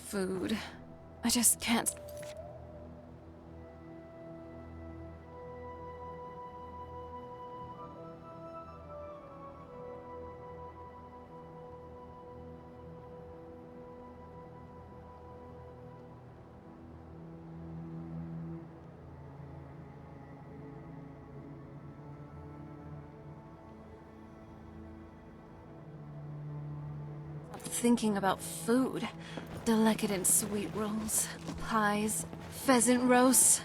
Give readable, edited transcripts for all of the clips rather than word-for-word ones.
Food. I just can't. Thinking about food. Decadent sweet rolls, pies, pheasant roasts.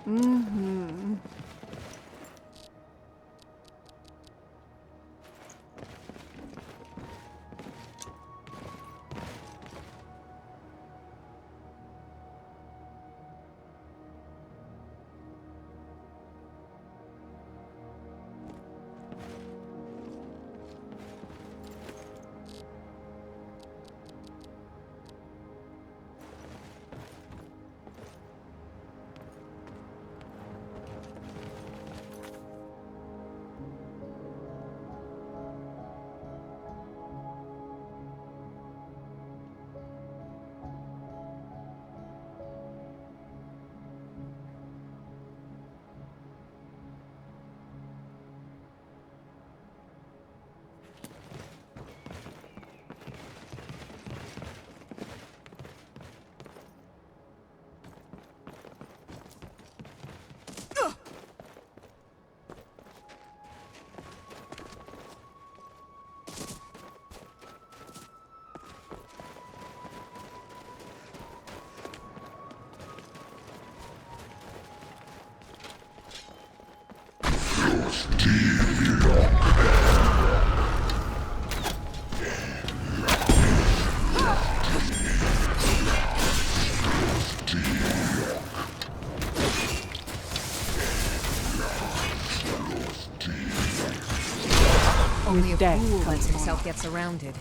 Mm-hmm. Only a fool lets himself get surrounded.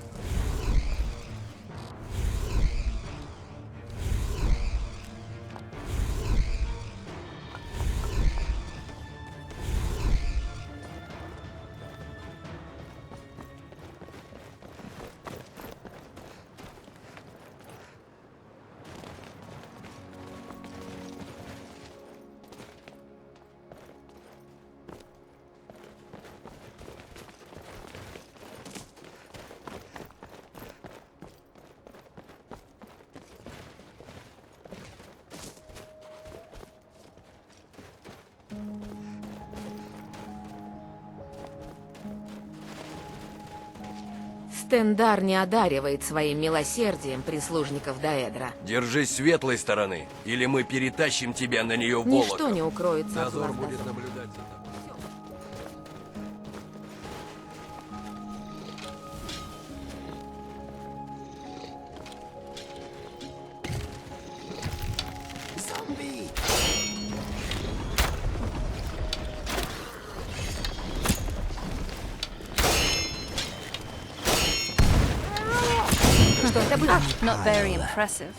Стендар не одаривает своим милосердием прислужников Даэдра. Держись светлой стороны, или мы перетащим тебя на нее волоком. Ничто не укроется от Дозор глаз будет дозора. наблюдать за тобой. Что это было? Not very impressive.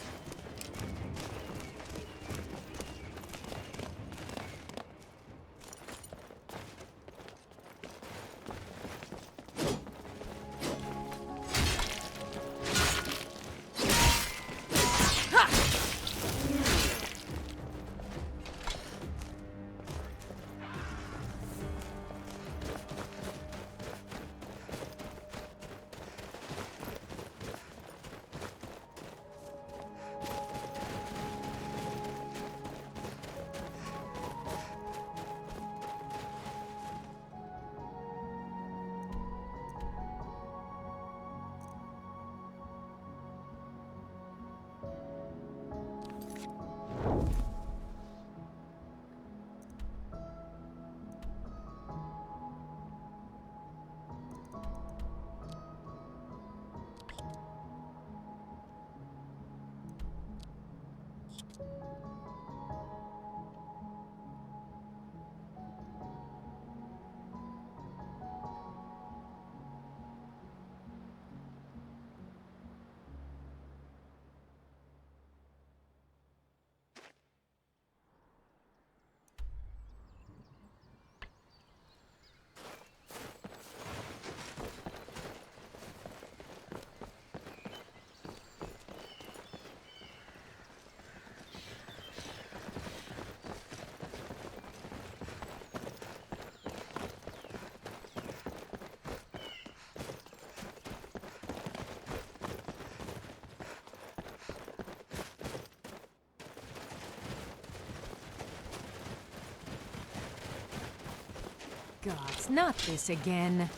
gods, not this again.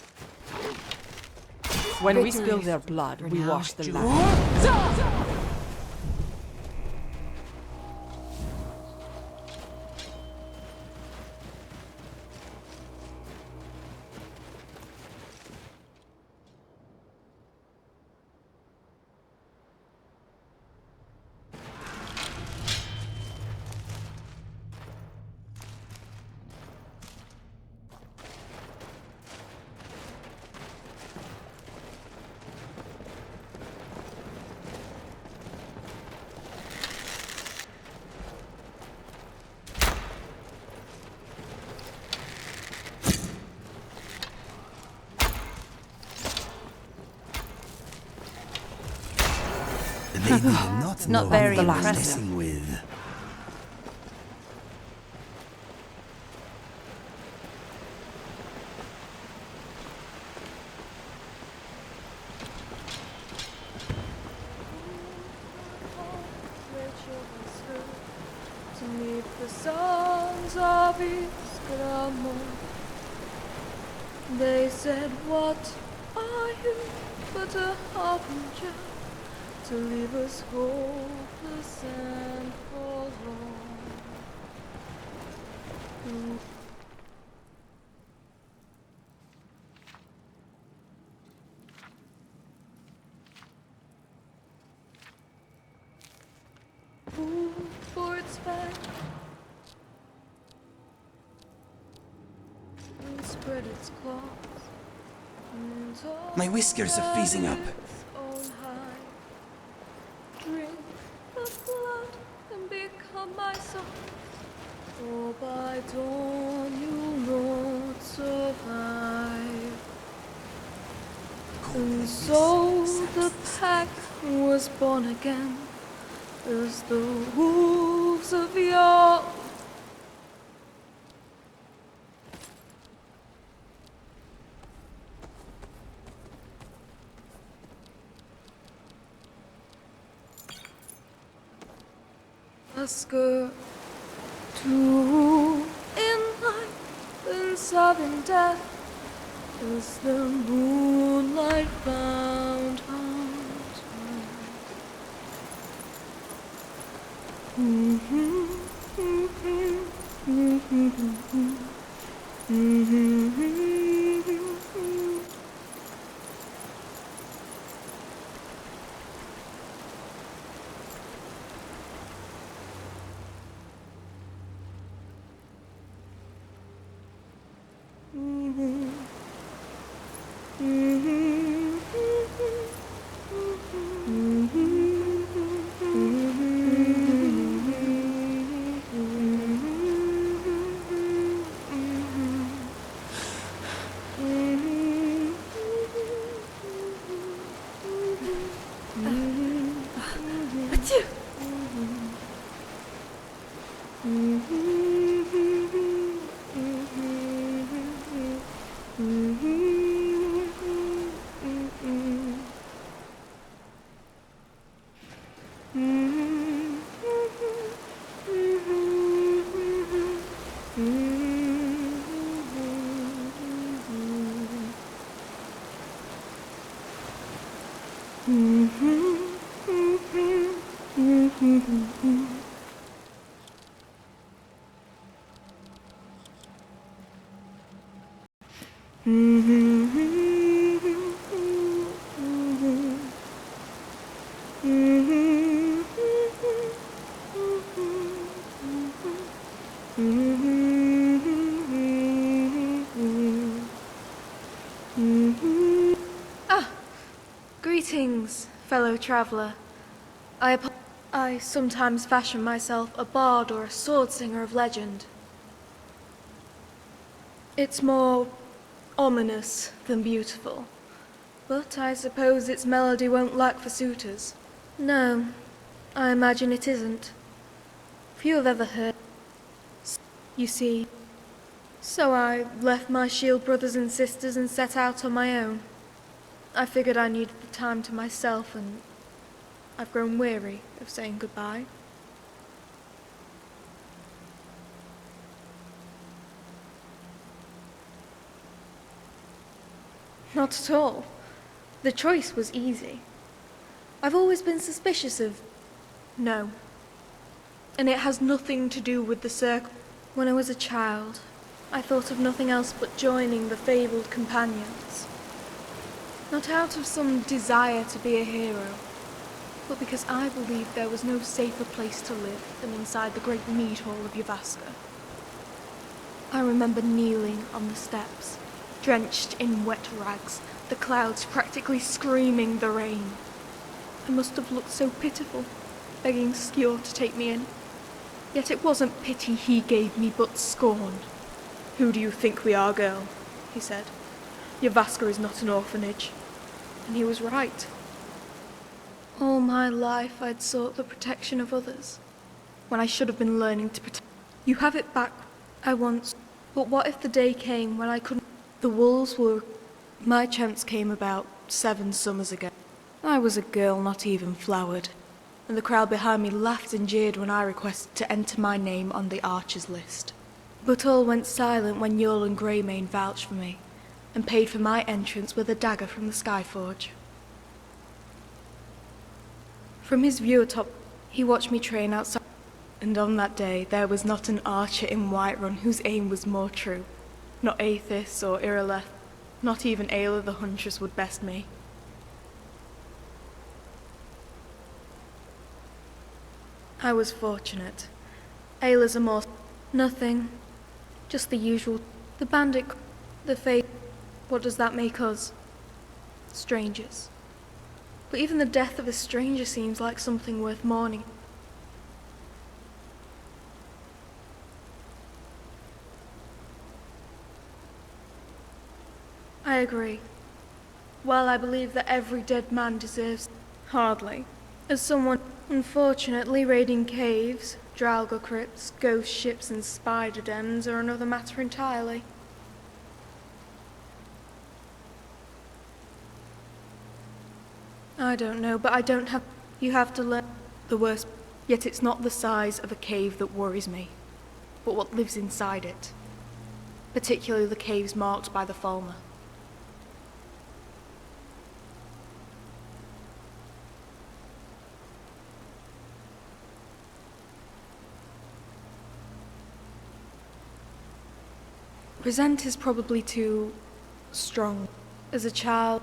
When we spill their blood, we wash the land. They will not know very what they're impressive. messing with. To meet the sons of Iskramo. They said, what are you but a harbinger to leave us hopeless and forlorn? Who for its fang and spread its claws. My whiskers are freezing up. Drink the blood and become my son. For by dawn you'll not survive. And so the pack was born again, as the wolves of yore. Husker to rule in light and sovereign death, as the moonlight found haunt. Greetings, fellow traveler. I sometimes fashion myself a bard or a sword singer of legend. It's more ominous than beautiful, but I suppose its melody won't lack for suitors. No, I imagine it isn't. Few have ever heard. You see, so I left my shield brothers and sisters and set out on my own. I figured I needed the time to myself, and I've grown weary of saying goodbye. not at all. The choice was easy. I've always been suspicious of... No. And it has nothing to do with the circle. When I was a child, I thought of nothing else but joining the fabled companions. Not out of some desire to be a hero, but because I believed there was no safer place to live than inside the great mead hall of Yavaska. I remember kneeling on the steps, drenched in wet rags, the clouds practically screaming the rain. I must have looked so pitiful, begging Skjor to take me in. Yet it wasn't pity he gave me, but scorn. "Who do you think we are, girl?" he said. "Yavaska is not an orphanage." And he was right. All my life I'd sought the protection of others, when I should have been learning to protect. You have it back, I once. But what if the day came when I couldn't? The wolves were... My chance came about 7 summers ago. I was a girl not even flowered, and the crowd behind me laughed and jeered when I requested to enter my name on the archers list. But all went silent when Yule and Greymane vouched for me, and paid for my entrance with a dagger from the Skyforge. From his view atop, he watched me train outside, and on that day there was not an archer in Whiterun whose aim was more true. Not Aethys or Irileth, not even Ayla the Huntress would best me. I was fortunate. Ayla's a more... Nothing. Just the usual. The bandit... The fate... What does that make us? Strangers. But even the death of a stranger seems like something worth mourning. I agree. While I believe that every dead man deserves... Hardly. As someone unfortunately raiding caves, Draugr crypts, ghost ships and spider dens are another matter entirely. I don't know, but I don't have... You have to learn the worst. Yet it's not the size of a cave that worries me, but what lives inside it. Particularly the caves marked by the Falmer. Resent is probably too strong. As a child,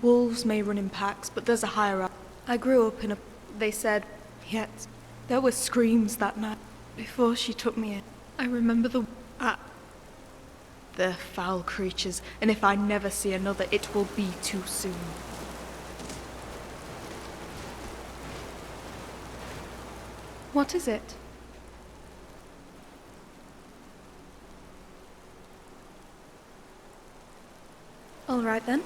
wolves may run in packs, but there's a hierarchy. I grew up in a... They said, yet there were screams that night before she took me in. I remember they're foul creatures, and if I never see another, it will be too soon. What is it? All right then.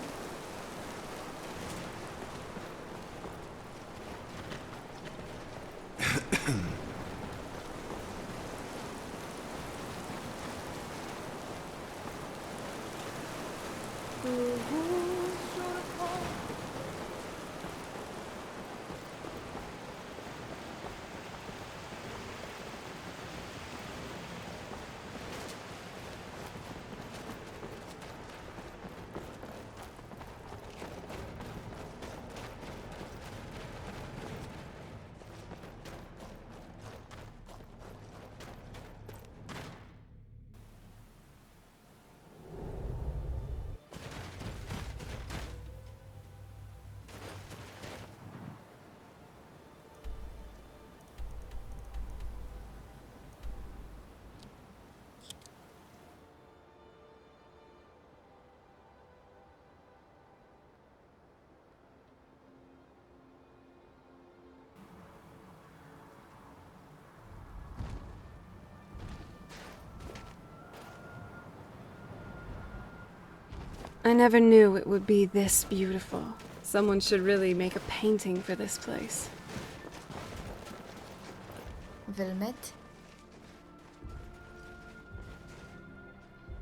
I never knew it would be this beautiful. Someone should really make a painting for this place. Wilmot?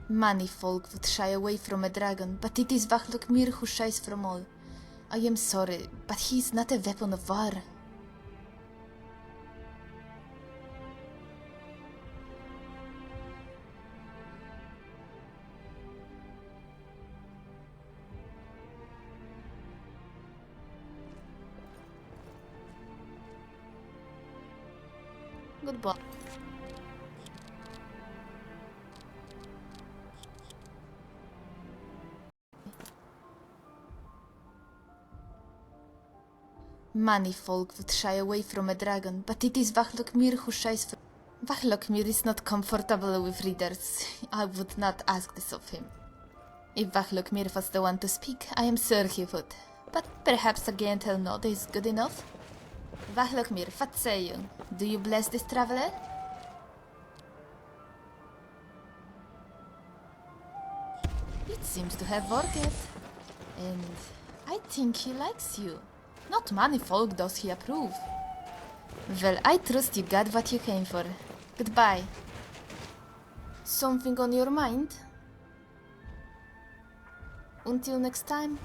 Many folk would shy away from a dragon, but it is Vahlokmir who shies from all. I am sorry, but he is not a weapon of war. Goodbye. Many folk would shy away from a dragon, but it is Vahlokmir who shies from... Vahlokmir is not comfortable with readers. I would not ask this of him. If Vahlokmir was the one to speak, I am sure he would. But perhaps a gentle nod is good enough? Vahlokmir, what say you? Do you bless this traveler? It seems to have worked. And I think he likes you. Not many folk does he approve. Well, I trust you got what you came for. Goodbye. Something on your mind? Until next time.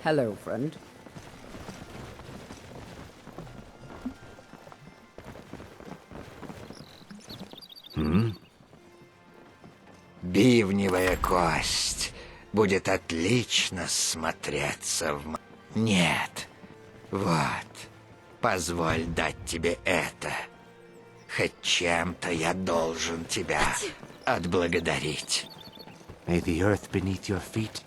Hello, friend. Бивневая кость будет отлично смотреться в... Нет. Вот. Позволь дать тебе это. Хоть чем-то я должен тебя отблагодарить. May the earth beneath your feet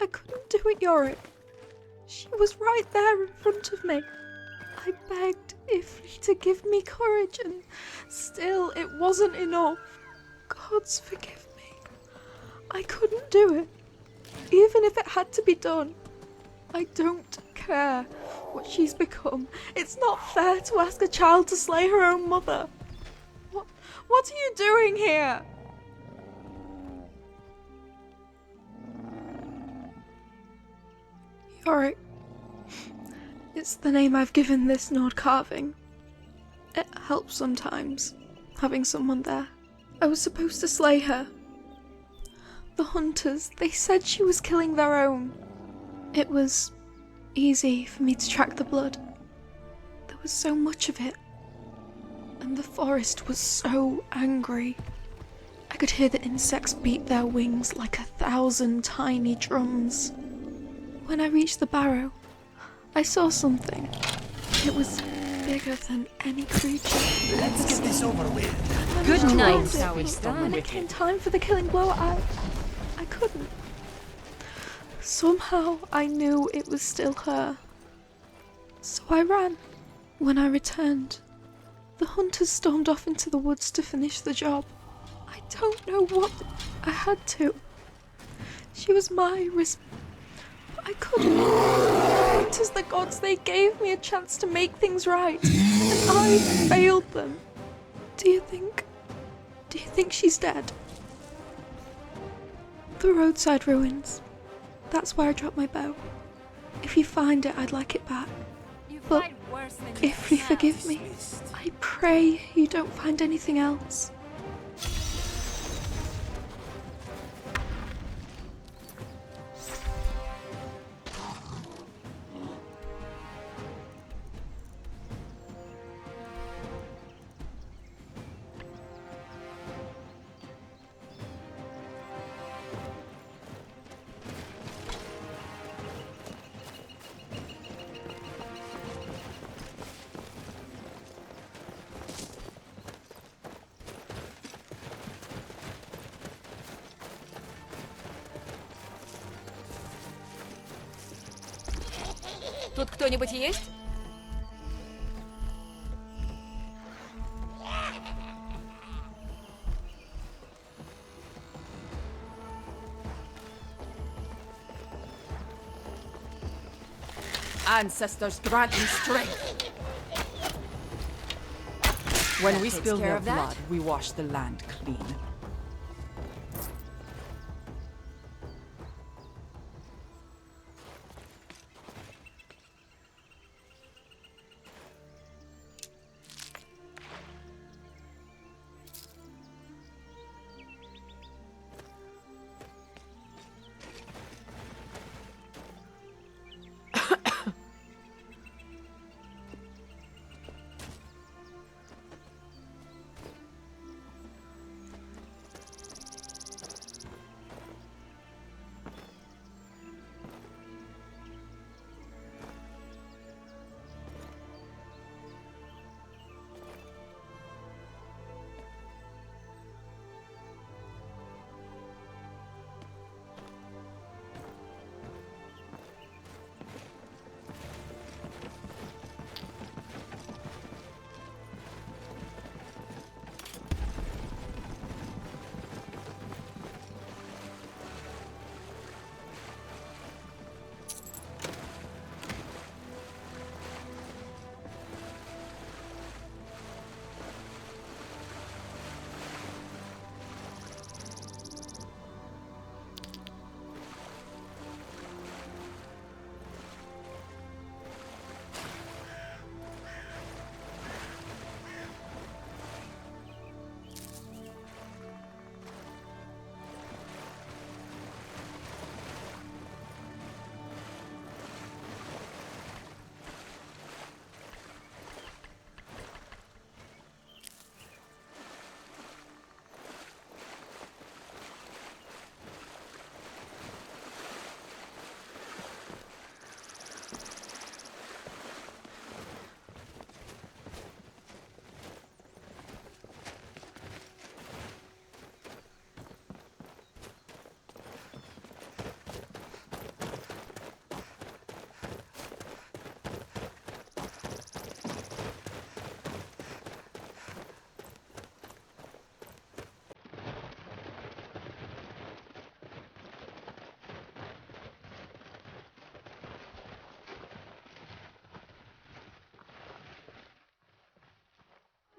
I couldn't do it, Yorick. She was right there in front of me. I begged Ifri to give me courage, and still it wasn't enough. Gods forgive me. I couldn't do it, even if it had to be done. I don't care what she's become. It's not fair to ask a child to slay her own mother. What are you doing here? Yorick. It's the name I've given this Nord carving. It helps sometimes, having someone there. I was supposed to slay her. The hunters, they said she was killing their own. It was easy for me to track the blood. There was so much of it. And the forest was so angry. I could hear the insects beat their wings like 1,000 tiny drums. When I reached the barrow, I saw something. It was bigger than any creature. Let's get this over with. Good night, But when it came time for the killing blow, I couldn't. Somehow I knew it was still her. So I ran. When I returned, the hunters stormed off into the woods to finish the job. I don't know what I had to. She was my I couldn't. The hunters, the gods, they gave me a chance to make things right, and I failed them. Do you think she's dead? The roadside ruins. That's where I dropped my bow. If you find it, I'd like it back. But if you forgive me, I pray you don't find anything else. Тут кто-нибудь есть? Ancestors grant me strength. When we Takes spill care their of that? blood, we wash the land clean.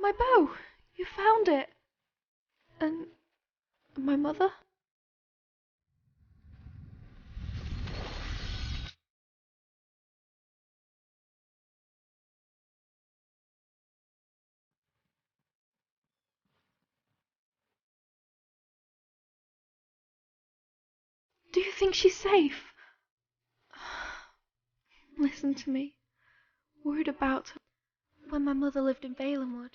My bow! You found it! And my mother? Do you think she's safe? Listen to me. Worried about her. When my mother lived in Valenwood,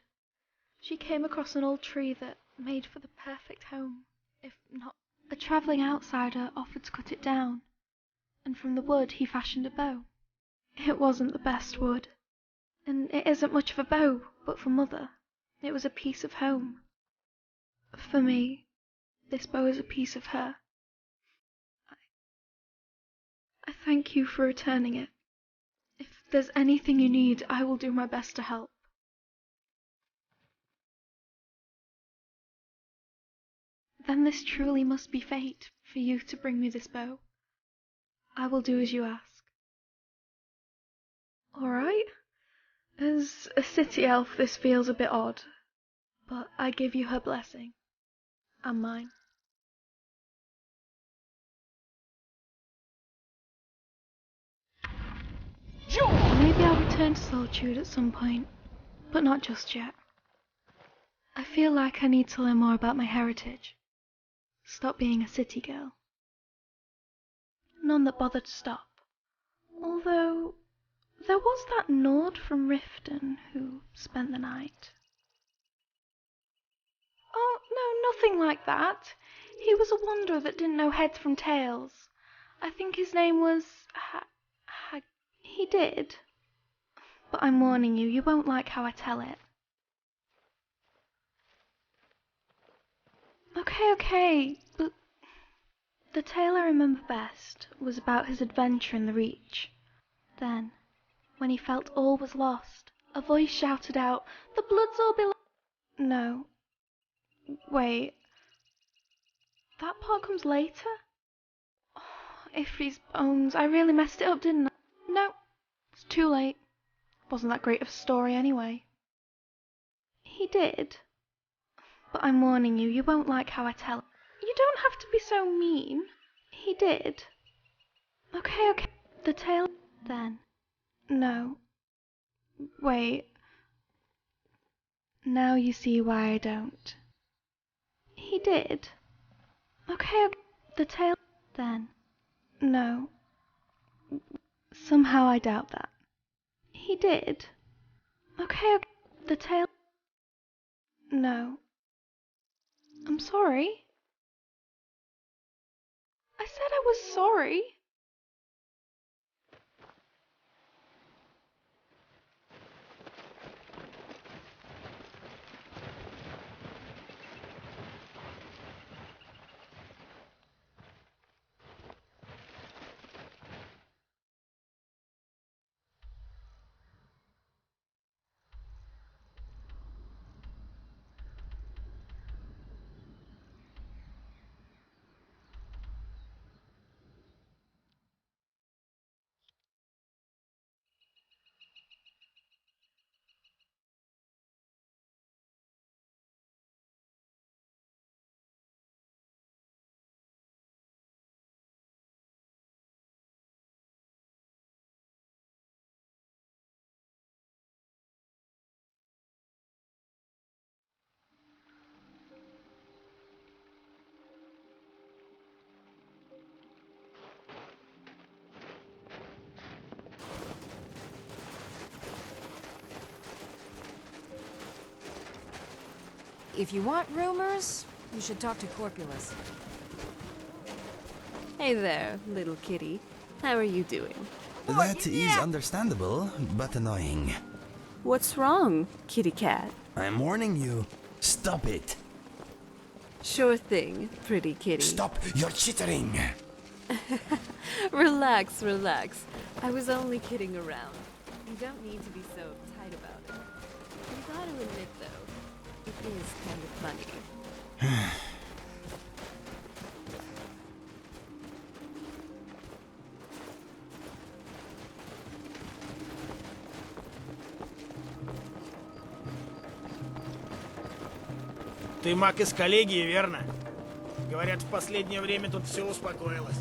she came across an old tree that made for the perfect home, if not. A travelling outsider offered to cut it down, and from the wood he fashioned a bow. It wasn't the best wood, and it isn't much of a bow, but for Mother, it was a piece of home. For me, this bow is a piece of her. I thank you for returning it. If there's anything you need, I will do my best to help. Then this truly must be fate, for you to bring me this bow. I will do as you ask. Alright? As a city elf, this feels a bit odd, but I give you her blessing, and mine. Maybe I'll return to Solitude at some point, but not just yet. I feel like I need to learn more about my heritage. Stop being a city girl. None that bothered to stop. Although, there was that Nord from Riften who spent the night. Oh, no, nothing like that. He was a wanderer that didn't know heads from tails. I think his name was... he did. But I'm warning you, you won't like how I tell it. Okay, but the tale I remember best was about his adventure in the Reach. Then, when he felt all was lost, a voice shouted out, "The blood's all below." No. Wait. That part comes later? Oh, Ifri's bones. I really messed it up, didn't I? No. It's too late. Wasn't that great of a story anyway. He did. But I'm warning you, you won't like how I tell it. You don't have to be so mean. He did. Okay. The tale then. No. Wait. Now you see why I don't. He did. Okay. The tale then. No. Somehow I doubt that. He did. Okay. The tale. No. I'm sorry. I said I was sorry. If you want rumors, you should talk to Corpulus. Hey there, little kitty. How are you doing? That is understandable, but annoying. What's wrong, kitty cat? I'm warning you. Stop it. Sure thing, pretty kitty. Stop your chittering. Relax. I was only kidding around. You don't need to be so tight about it. You gotta admit, though, it is kind of funny. Ты маг из коллегии, верно? Говорят, в последнее время тут все успокоилось.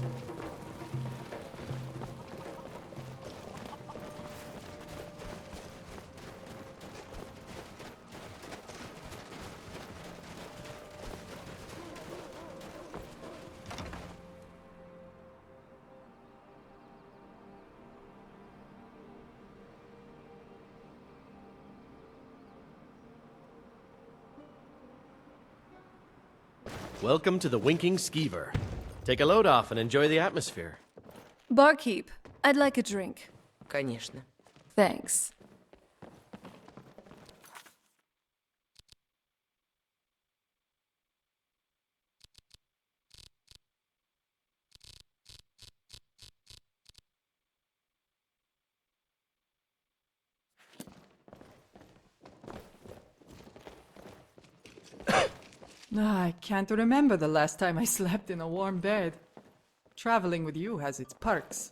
Welcome to the Winking Skeever. Take a load off and enjoy the atmosphere. Barkeep, I'd like a drink. Конечно. Thanks. I can't remember the last time I slept in a warm bed. Traveling with you has its perks.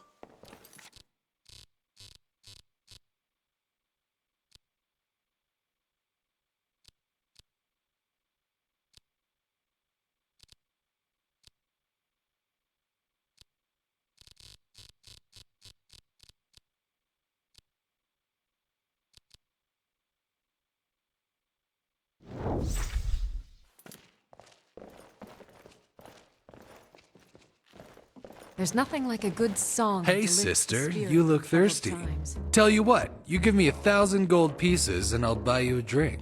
There's nothing like a good song. Hey, sister, you look thirsty. Tell you what, you give me 1,000 gold pieces and I'll buy you a drink.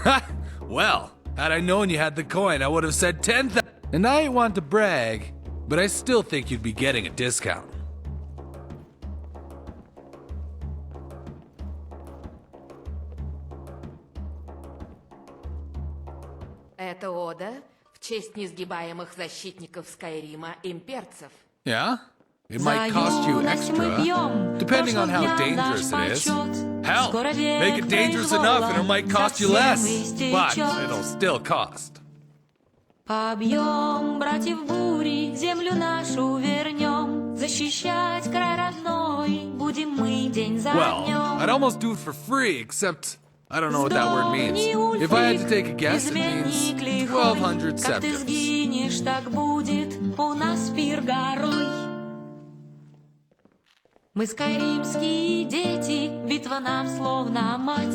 Ha! Well, had I known you had the coin, I would have said 10,000. And I ain't want to brag, but I still think you'd be getting a discount. В честь несгибаемых защитников Скайрима имперцев. Yeah? It might cost you extra, depending on how dangerous it is. Hell, make it dangerous enough and it might cost you less, but it'll still cost. Побьем братьев бури, землю нашу вернем, защищать край родной, будем мы день за Well, днем. I'd almost do it for free, except I don't know what that word means. If I had to take a guess, it means 1200 Как ты septims. сгинешь, так будет у нас пир горой. Мы скайримские дети, битва нам словно мать.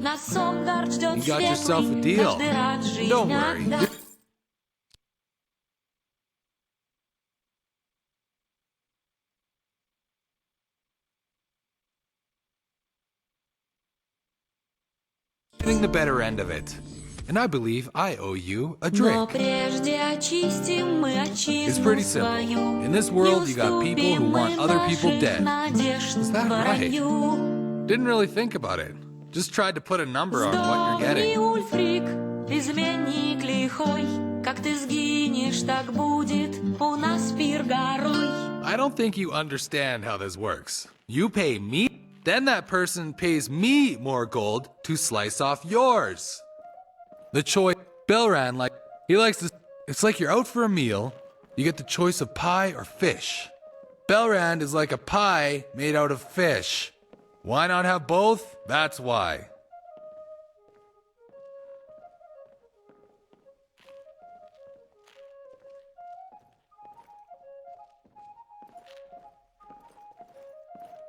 Нас Сомгард ждет You got yourself a светлый, deal. каждый рад жизнь Don't worry. отдать. Getting the better end of it. And I believe I owe you a Но drink. прежде очистим мы It's отчизну pretty simple. свою. In this world, you got people who want other people dead. Is that right? Didn't really think about it. Just tried to put a number on what you're Сдохни, getting. Ульфрик, изменник лихой. Как ты сгинешь, так будет у нас пир горой. I don't think you understand how this works. You pay me, then that person pays me more gold to slice off yours. The choice, Belran, he likes to, it's like you're out for a meal, you get the choice of pie or fish. Belrand is like a pie made out of fish. Why not have both? That's why.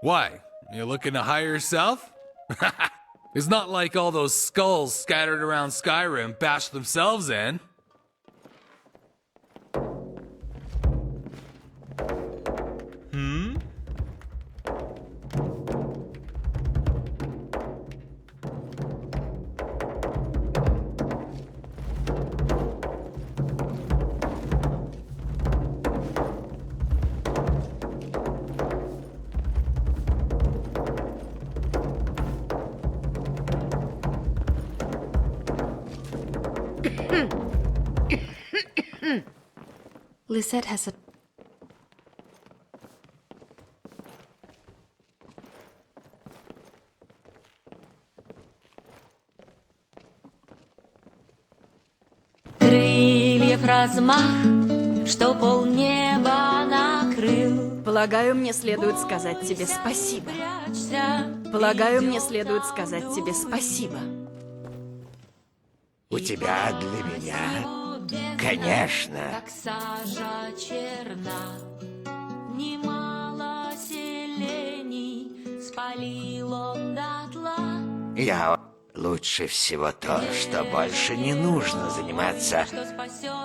Why? You looking to hire yourself? It's not like all those skulls scattered around Skyrim bashed themselves in. Lisette has a... Крыльев размах, что полнеба накрыл. Полагаю, мне следует сказать тебе спасибо. Полагаю, мне следует сказать тебе спасибо. У тебя для меня, конечно. Как сажа черна, немало селений спалил он дотла. Я лучше всего то, что больше не нужно заниматься.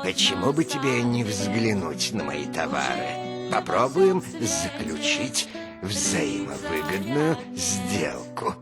Почему бы тебе не взглянуть на мои товары? Попробуем заключить взаимовыгодную сделку.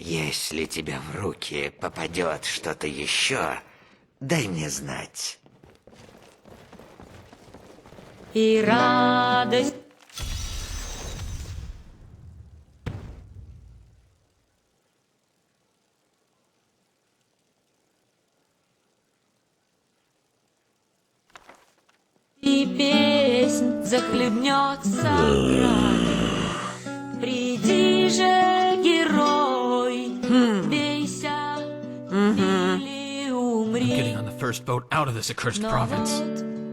Если тебе в руки попадет что-то еще, дай мне знать. И радость. И песнь захлебнется кровью. Приди же, герой, бейся или умри. I'm getting on the first boat out of this accursed province.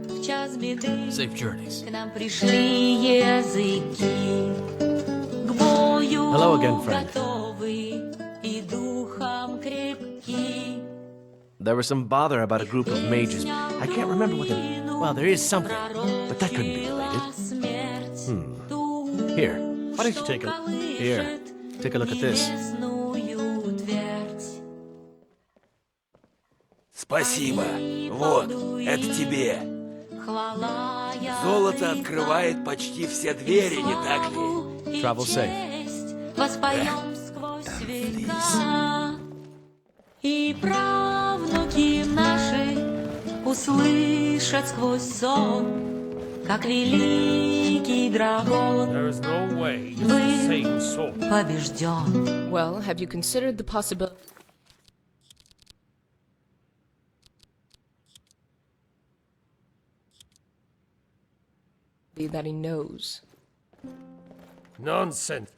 В час беды Safe journeys. к нам пришли языки. К бою Hello again, friend. готовы и духом крепки. There was some bother about a group of mages. I can't remember what the... Well, there is something, but that couldn't be related. Here, why don't you take a... Here, take a look at this. Спасибо. Вот, это тебе. Золото открывает почти все двери, не так ли? Travel safe. Воспоем сквозь века. И правнуки наши услышат сквозь сон, как великий дракон был побежден. Well, have you considered the possibility that he knows? Nonsense.